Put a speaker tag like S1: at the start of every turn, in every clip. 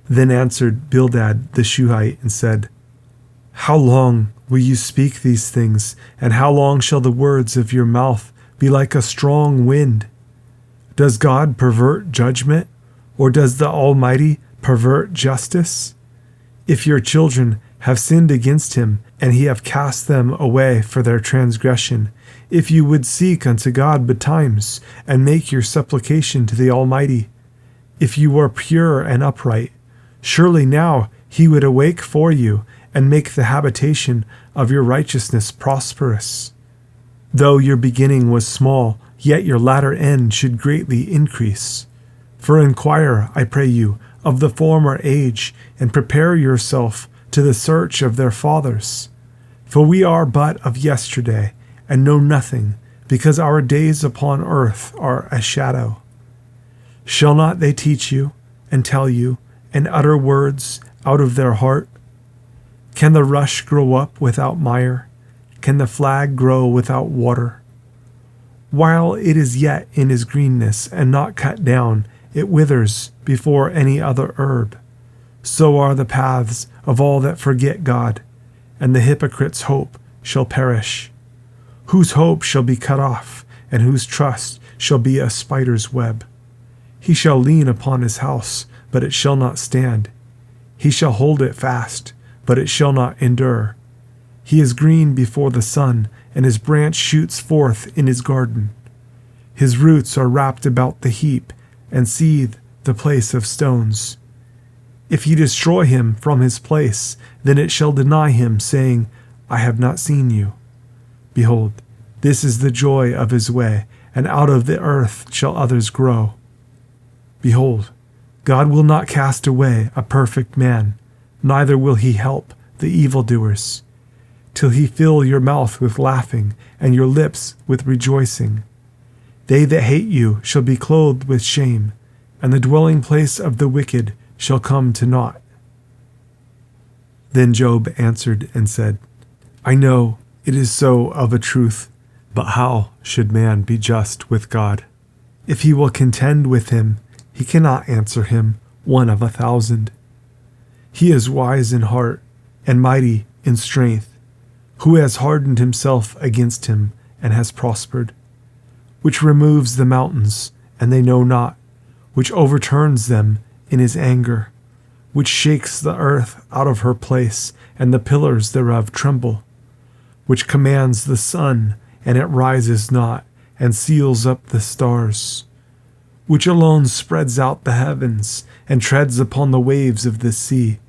S1: Then answered Bildad the Shuhite and said, How long will you speak these things, and how long shall the words of your mouth be like a strong wind? Does God pervert judgment, or does the Almighty pervert justice? If your children have sinned against him, and he have cast them away for their transgression, if you would seek unto God betimes, and make your supplication to the Almighty, if you were pure and upright, surely now he would awake for you, and make the habitation of your righteousness prosperous. Though your beginning was small, yet your latter end should greatly increase. For inquire, I pray you, of the former age, and prepare yourself to the search of their fathers. For we are but of yesterday, and know nothing, because our days upon earth are a shadow. Shall not they teach you, and tell you, and utter words out of their heart? Can the rush grow up without mire? Can the flag grow without water? While it is yet in his greenness and not cut down, it withers before any other herb. So are the paths of all that forget God, and the hypocrite's hope shall perish. Whose hope shall be cut off, and whose trust shall be a spider's web. He shall lean upon his house, but it shall not stand. He shall hold it fast, but it shall not endure. He is green before the sun, and his branch shoots forth in his garden. His roots are wrapped about the heap, and seethe the place of stones. If ye destroy him from his place, then it shall deny him, saying, I have not seen you. Behold, this is the joy of his way, and out of the earth shall others grow. Behold, God will not cast away a perfect man, neither will he help the evildoers, till he fill your mouth with laughing, and your lips with rejoicing. They that hate you shall be clothed with shame, and the dwelling place of the wicked shall come to naught. Then Job answered and said, I know it is so of a truth, but how should man be just with God? If he will contend with him, he cannot answer him 1 of 1,000. He is wise in heart and mighty in strength, who has hardened himself against him and has prospered, which removes the mountains, and they know not, which overturns them in his anger, which shakes the earth out of her place, and the pillars thereof tremble, which commands the sun, and it rises not, and seals up the stars, which alone spreads out the heavens, and treads upon the waves of the sea,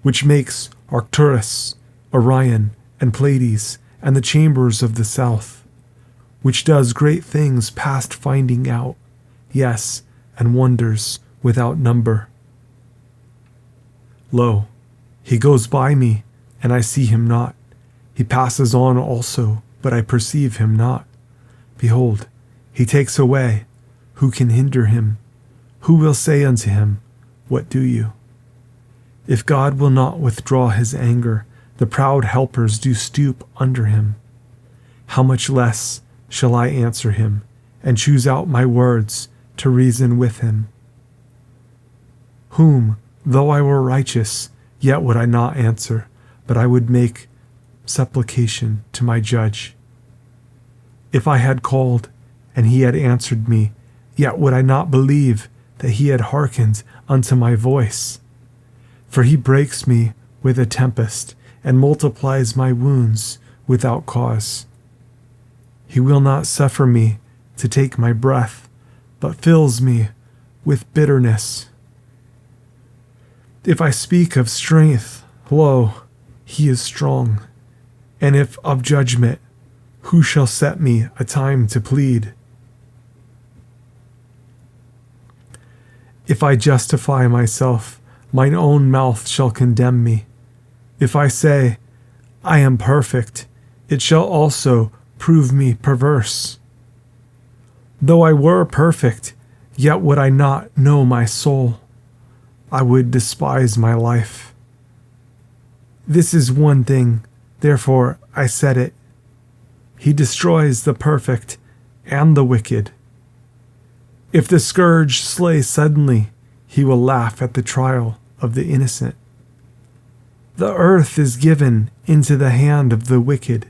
S1: which makes Arcturus, Orion, and Pleiades, and the chambers of the south, which does great things past finding out, yes, and wonders without number. Lo, he goes by me, and I see him not. He passes on also, but I perceive him not. Behold, he takes away. Who can hinder him? Who will say unto him, What do you? If God will not withdraw his anger, the proud helpers do stoop under him. How much less shall I answer him, and choose out my words to reason with him? Whom, though I were righteous, yet would I not answer, but I would make supplication to my judge. If I had called, and he had answered me, yet would I not believe that he had hearkened unto my voice. For he breaks me with a tempest, and multiplies my wounds without cause. He will not suffer me to take my breath, but fills me with bitterness. If I speak of strength, lo, he is strong. And if of judgment, who shall set me a time to plead? If I justify myself, mine own mouth shall condemn me. If I say, I am perfect, it shall also prove me perverse. Though I were perfect, yet would I not know my soul. I would despise my life. This is one thing, therefore I said it. He destroys the perfect and the wicked. If the scourge slay suddenly, he will laugh at the trial of the innocent. The earth is given into the hand of the wicked.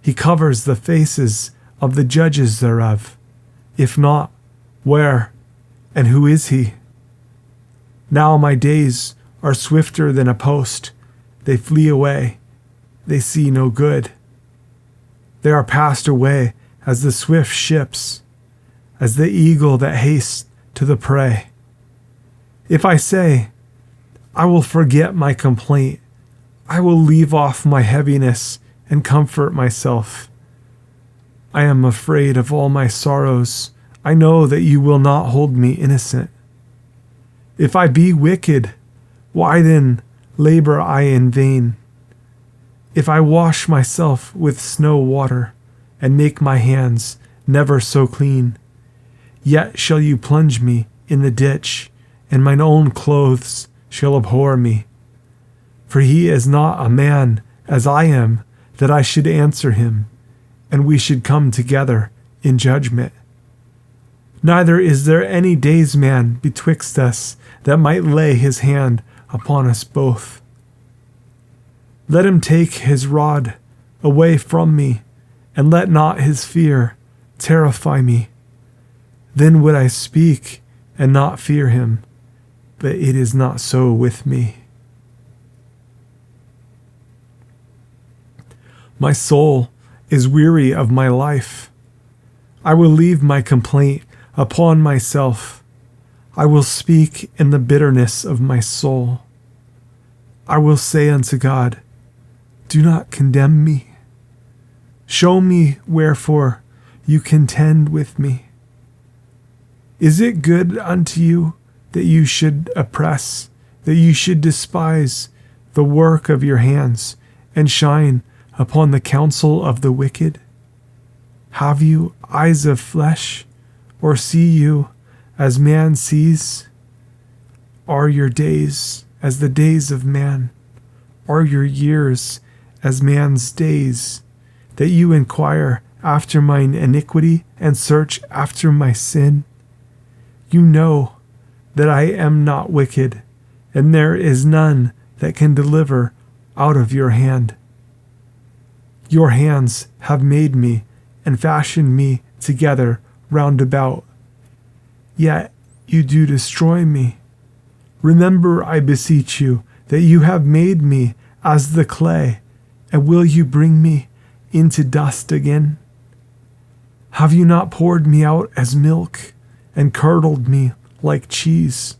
S1: He covers the faces of the judges thereof. If not, where and who is he? Now my days are swifter than a post. They flee away. They see no good. They are passed away as the swift ships, as the eagle that hastes to the prey. If I say, I will forget my complaint, I will leave off my heaviness and comfort myself. I am afraid of all my sorrows. I know that you will not hold me innocent. If I be wicked, why then labor I in vain? If I wash myself with snow water and make my hands never so clean, yet shall you plunge me in the ditch, and mine own clothes shall abhor me. For he is not a man as I am, that I should answer him, and we should come together in judgment. Neither is there any daysman betwixt us that might lay his hand upon us both. Let him take his rod away from me, and let not his fear terrify me. Then would I speak and not fear him, but it is not so with me. My soul is weary of my life. I will leave my complaint upon myself. I will speak in the bitterness of my soul. I will say unto God, do not condemn me. Show me wherefore you contend with me. Is it good unto you that you should oppress, that you should despise the work of your hands, and shine upon the counsel of the wicked? Have you eyes of flesh, or see you as man sees? Are your days as the days of man? Are your years as man's days, that you inquire after mine iniquity and search after my sin? You know that I am not wicked, and there is none that can deliver out of your hand. Your hands have made me and fashioned me together round about. Yet you do destroy me. Remember, I beseech you, that you have made me as the clay, and will you bring me into dust again? Have you not poured me out as milk, and curdled me like cheese?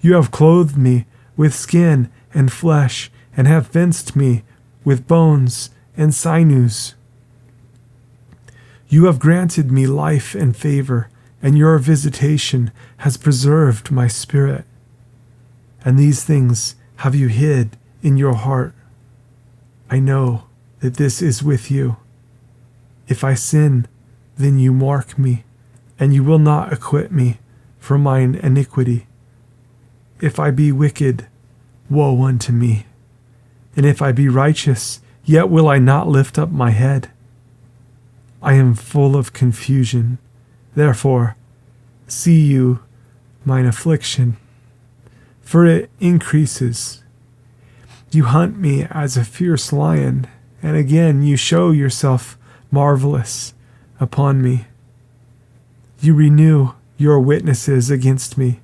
S1: You have clothed me with skin and flesh, and have fenced me with bones and sinews. You have granted me life and favor, and your visitation has preserved my spirit. And these things have you hid in your heart. I know that this is with you. If I sin, then you mark me, and you will not acquit me for mine iniquity. If I be wicked, woe unto me. And if I be righteous, yet will I not lift up my head. I am full of confusion. Therefore, see you mine affliction, for it increases. You hunt me as a fierce lion, and again you show yourself marvelous upon me. You renew your witnesses against me,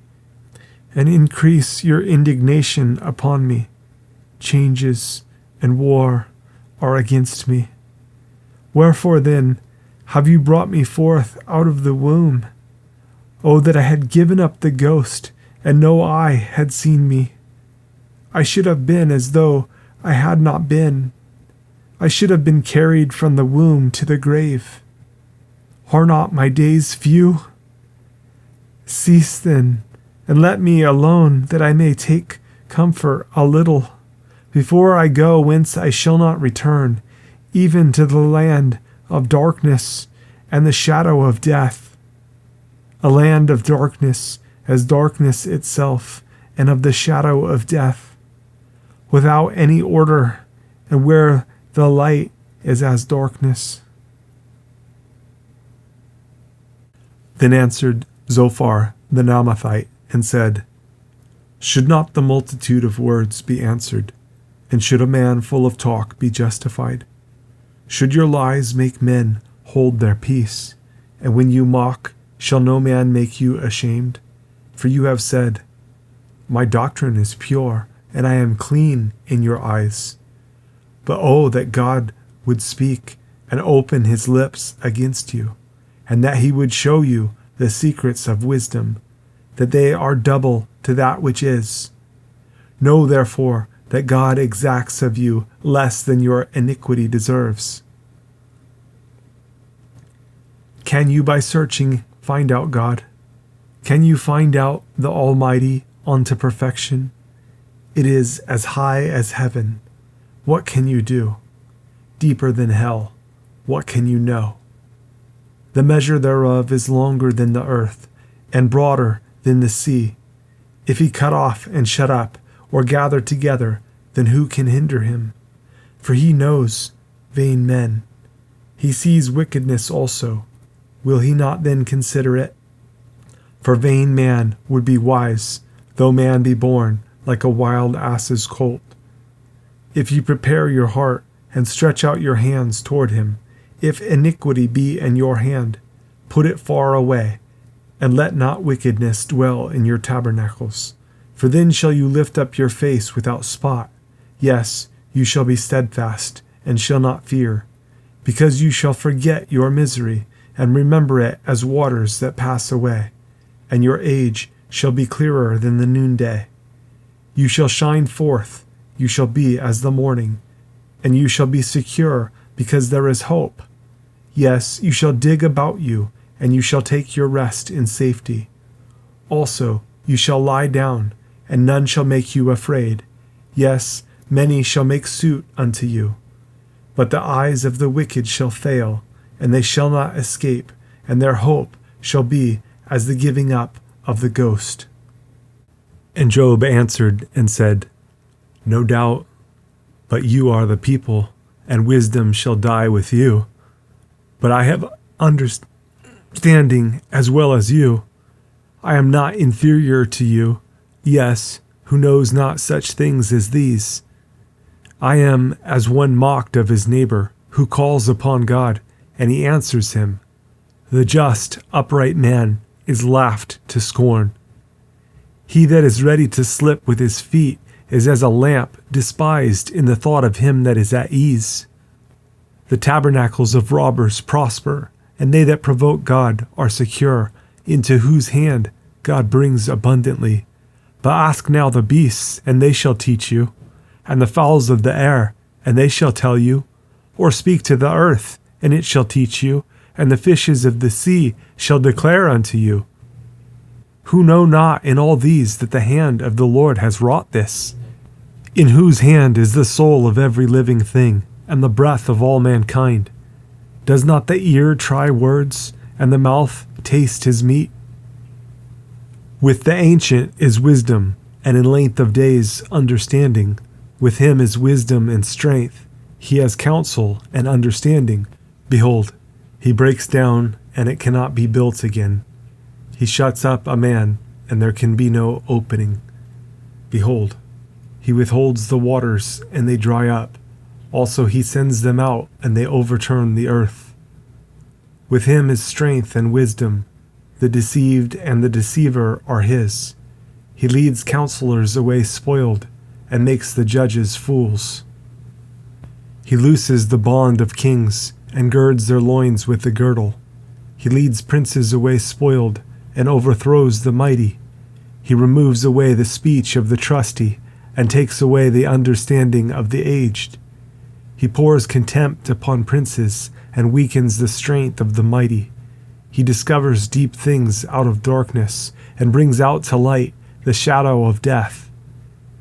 S1: and increase your indignation upon me. Changes and war are against me. Wherefore then have you brought me forth out of the womb? Oh, that I had given up the ghost, and no eye had seen me. I should have been as though I had not been. I should have been carried from the womb to the grave. Are not my days few? Cease then, and let me alone, that I may take comfort a little, before I go whence I shall not return, even to the land of darkness and the shadow of death, a land of darkness as darkness itself, and of the shadow of death, without any order, and where the light is as darkness. Then answered Zophar the Naamathite, and said, Should not the multitude of words be answered? And should a man full of talk be justified? Should your lies make men hold their peace? And when you mock, shall no man make you ashamed? For you have said, my doctrine is pure, and I am clean in your eyes. But oh, that God would speak and open his lips against you, and that he would show you the secrets of wisdom, that they are double to that which is. Know therefore that God exacts of you less than your iniquity deserves. Can you by searching find out God? Can you find out the Almighty unto perfection? It is as high as heaven. What can you do? Deeper than hell. What can you know? The measure thereof is longer than the earth, and broader than the sea. If he cut off and shut up, or gather together, then who can hinder him? For he knows vain men. He sees wickedness also. Will he not then consider it? For vain man would be wise, though man be born like a wild ass's colt. If you prepare your heart, and stretch out your hands toward him, if iniquity be in your hand, put it far away, and let not wickedness dwell in your tabernacles. For then shall you lift up your face without spot. Yes, you shall be steadfast, and shall not fear, because you shall forget your misery, and remember it as waters that pass away, and your age shall be clearer than the noonday. You shall shine forth, you shall be as the morning, and you shall be secure, because there is hope. Yes, you shall dig about you, and you shall take your rest in safety. Also, you shall lie down, and none shall make you afraid. Yes, many shall make suit unto you. But the eyes of the wicked shall fail, and they shall not escape, and their hope shall be as the giving up of the ghost. And Job answered and said, no doubt, but you are the people, and wisdom shall die with you. But I have understanding as well as you. I am not inferior to you, yes, who knows not such things as these. I am as one mocked of his neighbor, who calls upon God, and he answers him. The just, upright man is laughed to scorn. He that is ready to slip with his feet is as a lamp despised in the thought of him that is at ease. The tabernacles of robbers prosper, and they that provoke God are secure, into whose hand God brings abundantly. But ask now the beasts, and they shall teach you, and the fowls of the air, and they shall tell you, or speak to the earth, and it shall teach you, and the fishes of the sea shall declare unto you. Who know not in all these that the hand of the Lord has wrought this? In whose hand is the soul of every living thing, and the breath of all mankind? Does not the ear try words, and the mouth taste his meat? With the ancient is wisdom, and in length of days understanding. With him is wisdom and strength. He has counsel and understanding. Behold, he breaks down, and it cannot be built again. He shuts up a man, and there can be no opening. Behold, he withholds the waters, and they dry up. Also he sends them out, and they overturn the earth. With him is strength and wisdom. The deceived and the deceiver are his. He leads counselors away spoiled, and makes the judges fools. He looses the bond of kings, and girds their loins with the girdle. He leads princes away spoiled, and overthrows the mighty. He removes away the speech of the trusty, and takes away the understanding of the aged. He pours contempt upon princes, and weakens the strength of the mighty. He discovers deep things out of darkness, and brings out to light the shadow of death.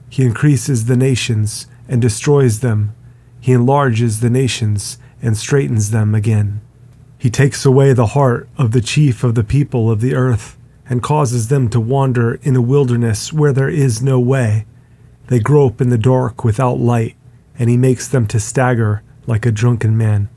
S1: He increases the nations, and destroys them. He enlarges the nations, and straightens them again. He takes away the heart of the chief of the people of the earth, and causes them to wander in a wilderness where there is no way. They grope in the dark without light, and he makes them to stagger like a drunken man.